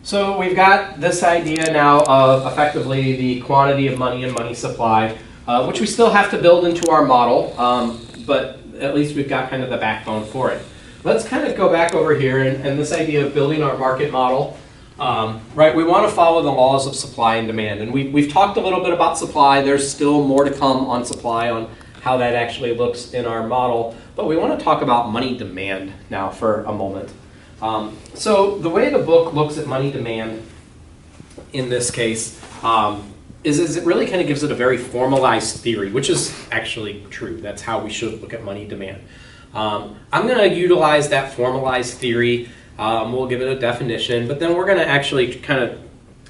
So we've got this idea now of effectively the quantity of money and money supply, which we still have to build into our model, but at least we've got kind of the backbone for it. Let's kind of go back over here and this idea of building our market model. Right, we want to follow the laws of supply and demand, and we've talked a little bit about supply. There's still more to come on supply, on how that actually looks in our model, but we want to talk about money demand now for a moment. So the way the book looks at money demand in this case is it really kind of gives it a very formalized theory, which is actually true. That's how we should look at money demand. I'm going to utilize that formalized theory. We'll give it a definition, but then we're going to actually kind of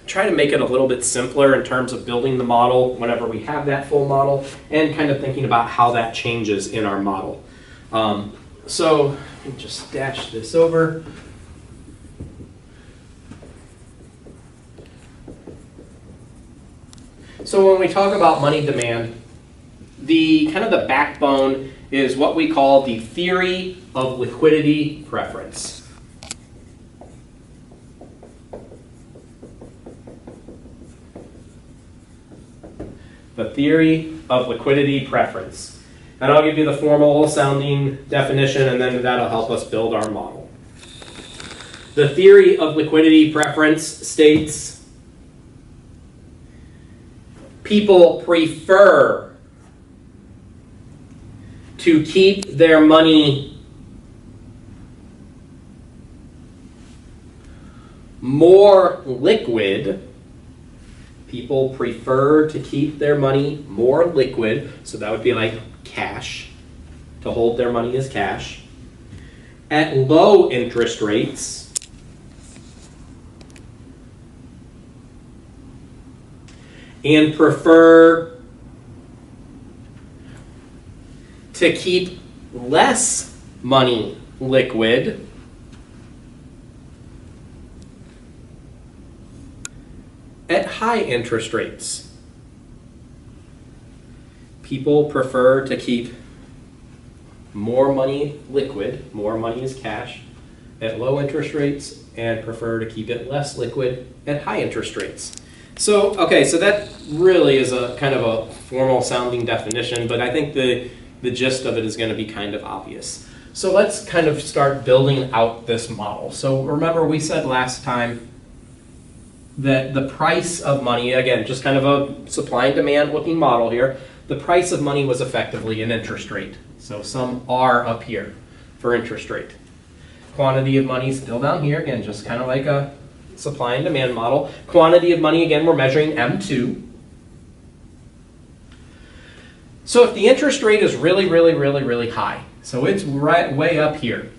try to make it a little bit simpler in terms of building the model whenever we have that full model, and kind of thinking about how that changes in our model. So let me just dash this over. So when we talk about money demand, the kind of the backbone is what we call the theory of liquidity preference. The theory of liquidity preference. And I'll give you the formal sounding definition, and then that'll help us build our model. The theory of liquidity preference states people prefer to keep their money more liquid. People prefer to keep their money more liquid, so that would be like cash, to hold their money as cash, at low interest rates, and prefer to keep less money liquid at high interest rates. People prefer to keep more money liquid, more money as cash, at low interest rates, and prefer to keep it less liquid at high interest rates. So, okay, so that really is a kind of a formal sounding definition, but I think the gist of it is going to be kind of obvious. So let's kind of start building out this model. So remember, we said last time that the price of money, again, just kind of a supply and demand looking model here, the price of money was effectively an interest rate. So some R up here for interest rate. Quantity of money still down here, again, just kind of like a supply and demand model. Quantity of money, again, we're measuring M2. So if the interest rate is really, really, really, really high, so it's right way up here,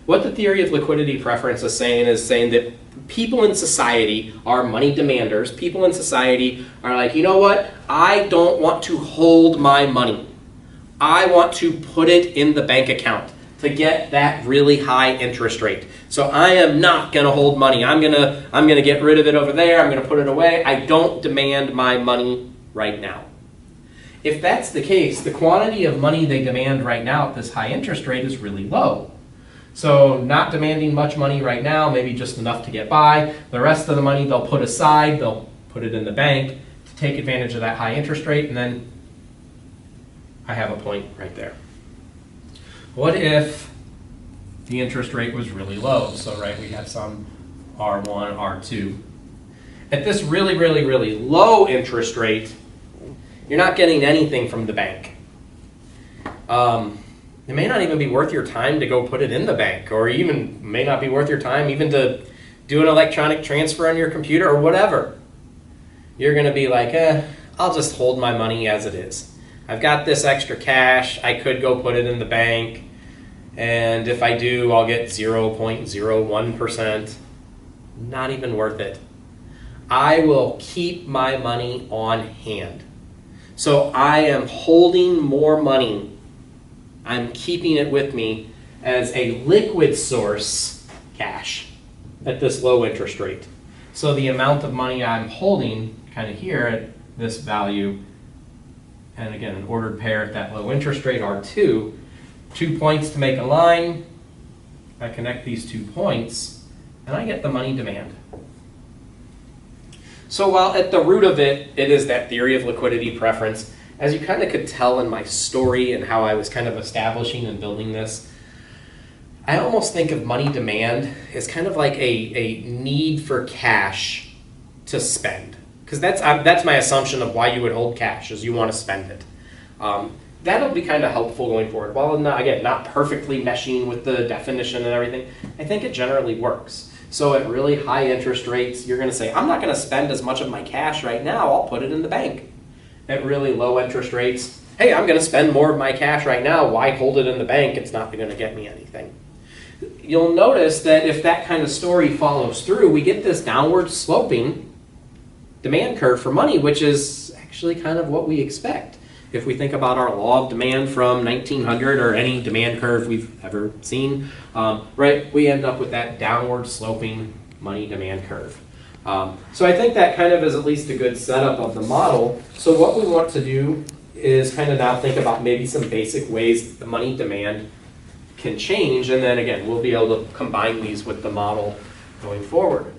what the theory of liquidity preference is saying that people in society are money demanders. People in society are like, you know what? I don't want to hold my money. I want to put it in the bank account to get that really high interest rate. So I am not going to hold money. I'm gonna get rid of it over there. I'm going to put it away. I don't demand my money right now. If that's the case, the quantity of money they demand right now at this high interest rate is really low. So not demanding much money right now, maybe just enough to get by. The rest of the money they'll put aside, they'll put it in the bank to take advantage of that high interest rate, and then I have a point right there. What if the interest rate was really low? So right, we have some R1, R2. At this really, really, really low interest rate, you're not getting anything from the bank. It may not even be worth your time to go put it in the bank, or even may not be worth your time even to do an electronic transfer on your computer or whatever. You're going to be like, I'll just hold my money as it is. I've got this extra cash. I could go put it in the bank, and if I do, I'll get 0.01%. Not even worth it. I will keep my money on hand. So I am holding more money. I'm keeping it with me as a liquid source, cash, at this low interest rate. So the amount of money I'm holding kind of here at this value, and again, an ordered pair at that low interest rate, R2, 2 points to make a line. I connect these 2 points, and I get the money demand. So while at the root of it, it is that theory of liquidity preference, as you kind of could tell in my story and how I was kind of establishing and building this, I almost think of money demand as kind of like a need for cash to spend. Because that's my assumption of why you would hold cash, is you want to spend it. That'll be kind of helpful going forward. While not perfectly meshing with the definition and everything, I think it generally works. So at really high interest rates, you're going to say, I'm not going to spend as much of my cash right now, I'll put it in the bank. At really low interest rates, hey, I'm going to spend more of my cash right now, why hold it in the bank? It's not going to get me anything. You'll notice that if that kind of story follows through, we get this downward sloping demand curve for money, which is actually kind of what we expect. If we think about our law of demand from 1900 or any demand curve we've ever seen, right, we end up with that downward sloping money demand curve. So I think that kind of is at least a good setup of the model. So what we want to do is kind of now think about maybe some basic ways the money demand can change, and then again, we'll be able to combine these with the model going forward.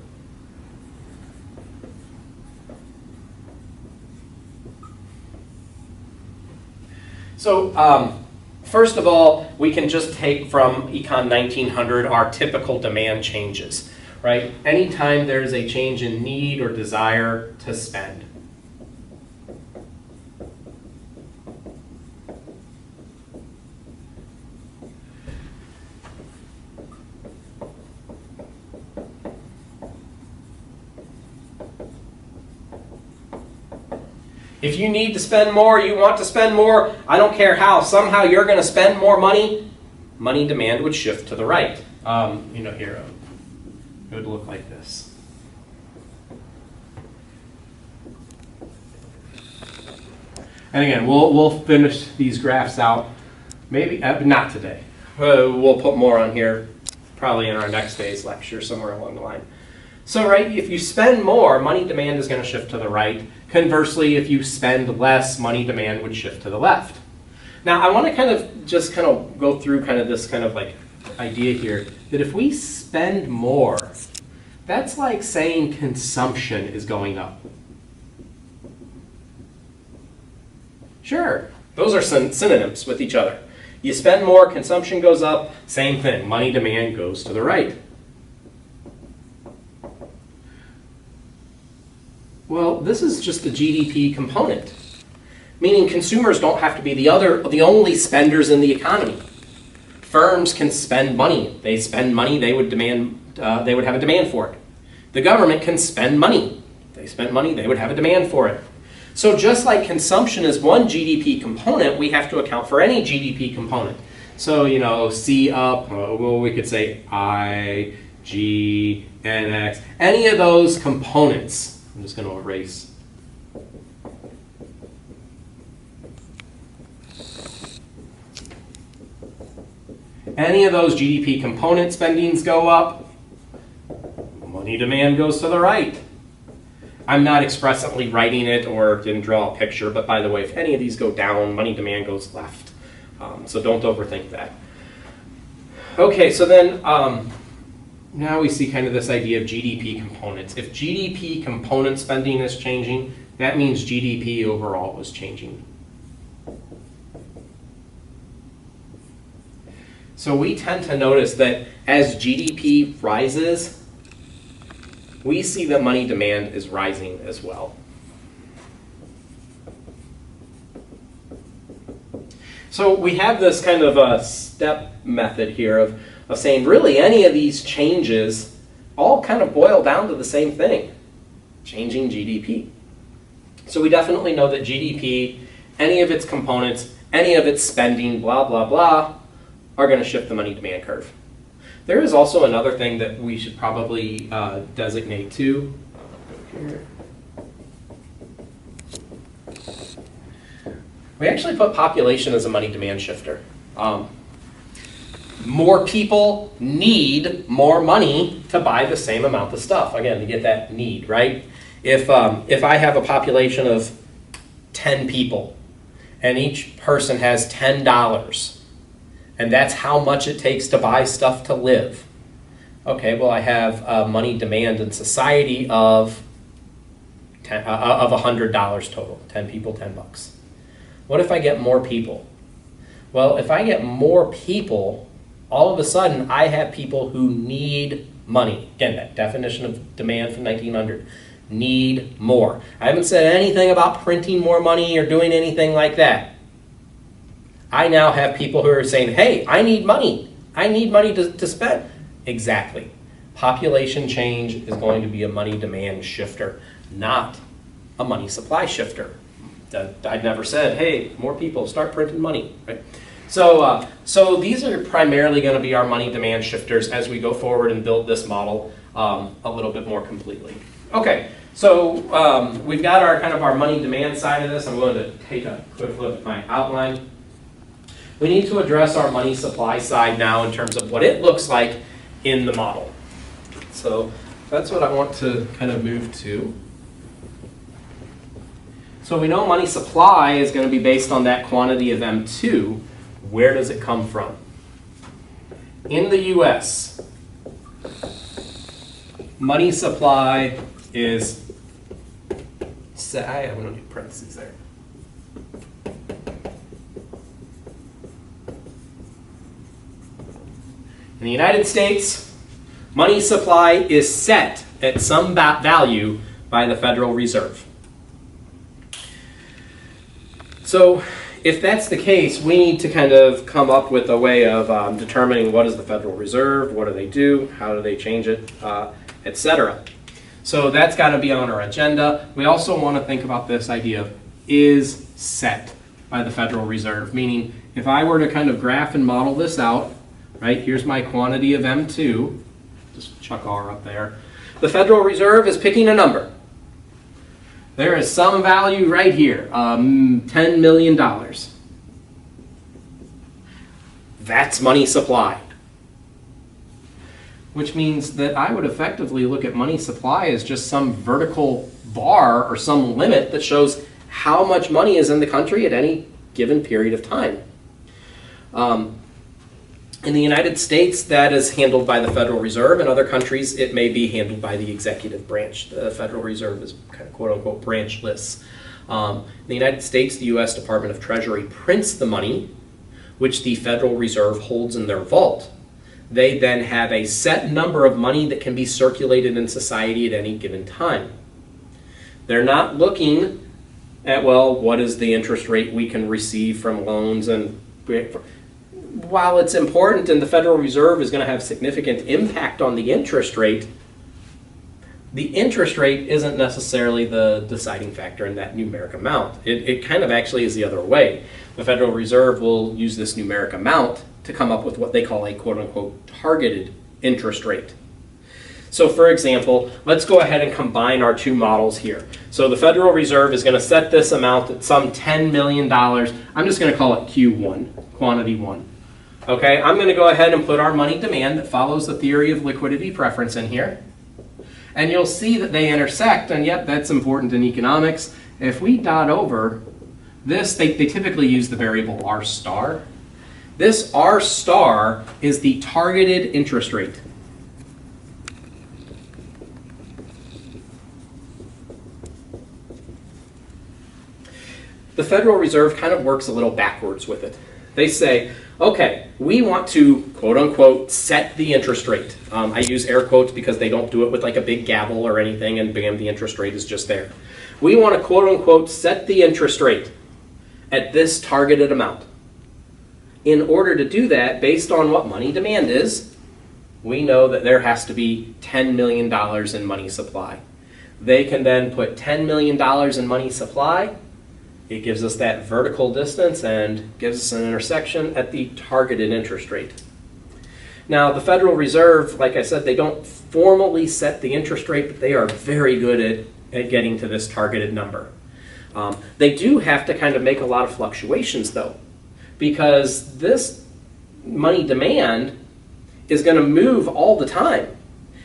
So first of all, we can just take from Econ 1900 our typical demand changes, right? Anytime there's a change in need or desire to spend. If you need to spend more, you want to spend more, I don't care how, somehow you're going to spend more money, money demand would shift to the right. Here, it would look like this. And again, we'll finish these graphs out, maybe, not today. We'll put more on here, probably in our next day's lecture, somewhere along the line. So, right, if you spend more, money demand is going to shift to the right. Conversely, if you spend less, money demand would shift to the left. Now, I want to kind of go through kind of this kind of like idea here, that if we spend more, that's like saying consumption is going up. Sure, those are synonyms with each other. You spend more, consumption goes up, same thing, money demand goes to the right. Well, this is just the GDP component, meaning consumers don't have to be the only spenders in the economy. Firms can spend money. They spend money, they would have a demand for it. The government can spend money. They spend money, they would have a demand for it. So just like consumption is one GDP component, we have to account for any GDP component. So, C up, well, we could say I, G, and X, any of those components. I'm just going to erase. Any of those GDP component spendings go up, money demand goes to the right. I'm not expressly writing it or didn't draw a picture, but by the way, if any of these go down, money demand goes left. So don't overthink that. Okay, so then now we see kind of this idea of GDP components. If GDP component spending is changing, that means GDP overall is changing. So we tend to notice that as GDP rises, we see that money demand is rising as well. So we have this kind of a step method here of saying really any of these changes all kind of boil down to the same thing, changing GDP. So we definitely know that GDP, any of its components, any of its spending, blah, blah, blah, are going to shift the money demand curve. There is also another thing that we should probably designate too. We actually put population as a money demand shifter. More people need more money to buy the same amount of stuff. Again, to get that need, right? If I have a population of 10 people and each person has $10, and that's how much it takes to buy stuff to live. Okay, well, I have money demand in society of of $100 total. 10 people, 10 bucks. What if I get more people? Well, if I get more people, all of a sudden I have people who need money. Again, that definition of demand from 1900. Need more. I haven't said anything about printing more money or doing anything like that. I now have people who are saying, hey, I need money. I need money to spend. Exactly. Population change is going to be a money demand shifter, not a money supply shifter. I'd never said, hey, more people, start printing money. Right? So these are primarily going to be our money demand shifters as we go forward and build this model a little bit more completely. Okay, so we've got our kind of our money demand side of this. I'm going to take a quick look at my outline. We need to address our money supply side now in terms of what it looks like in the model. So that's what I want to kind of move to. So we know money supply is going to be based on that quantity of M2. Where does it come from? In the US, money supply is, I'm going to do parentheses there. In the United States, money supply is set at some value by the Federal Reserve. So if that's the case, we need to kind of come up with a way of determining what is the Federal Reserve, what do they do, how do they change it, etc. So that's got to be on our agenda. We also want to think about this idea of is set by the Federal Reserve, meaning if I were to kind of graph and model this out, right, here's my quantity of M2, just chuck R up there. The Federal Reserve is picking a number. There is some value right here, $10 million. That's money supply. Which means that I would effectively look at money supply as just some vertical bar or some limit that shows how much money is in the country at any given period of time. In the United States, that is handled by the Federal Reserve. In other countries, it may be handled by the executive branch. The Federal Reserve is kind of quote-unquote branchless. In the United States, the U.S. Department of Treasury prints the money, which the Federal Reserve holds in their vault. They then have a set number of money that can be circulated in society at any given time. They're not looking at, well, what is the interest rate we can receive from loans, and while it's important and the Federal Reserve is going to have significant impact on the interest rate isn't necessarily the deciding factor in that numeric amount. It kind of actually is the other way. The Federal Reserve will use this numeric amount to come up with what they call a quote-unquote targeted interest rate. So for example, let's go ahead and combine our two models here. So the Federal Reserve is going to set this amount at some $10 million. I'm just going to call it Q1, quantity 1. Okay, I'm going to go ahead and put our money demand that follows the theory of liquidity preference in here. And you'll see that they intersect, and yep, that's important in economics. If we dot over this, they typically use the variable R star. This R star is the targeted interest rate. The Federal Reserve kind of works a little backwards with it. They say, okay, we want to, quote unquote, set the interest rate. I use air quotes because they don't do it with like a big gavel or anything, and bam, the interest rate is just there. We want to, quote unquote, set the interest rate at this targeted amount. In order to do that, based on what money demand is, we know that there has to be $10 million in money supply. They can then put $10 million in money supply. It gives us that vertical distance and gives us an intersection at the targeted interest rate. Now, the Federal Reserve, like I said, they don't formally set the interest rate, but they are very good at getting to this targeted number. They do have to kind of make a lot of fluctuations, though, because this money demand is going to move all the time.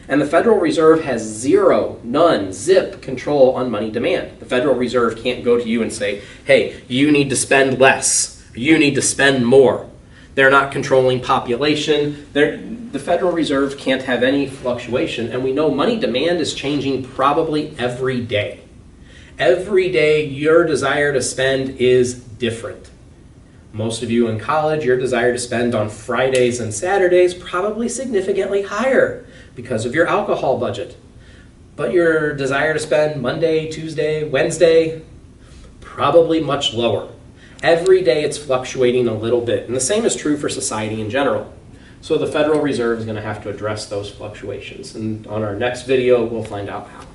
And the Federal Reserve has zero, none, zip control on money demand. The Federal Reserve can't go to you and say, hey, you need to spend less. You need to spend more. They're not controlling population. The Federal Reserve can't have any fluctuation. And we know money demand is changing probably every day. Every day, your desire to spend is different. Most of you in college, your desire to spend on Fridays and Saturdays probably significantly higher because of your alcohol budget. But your desire to spend Monday, Tuesday, Wednesday, probably much lower. Every day it's fluctuating a little bit, and the same is true for society in general. So the Federal Reserve is going to have to address those fluctuations, and on our next video we'll find out how.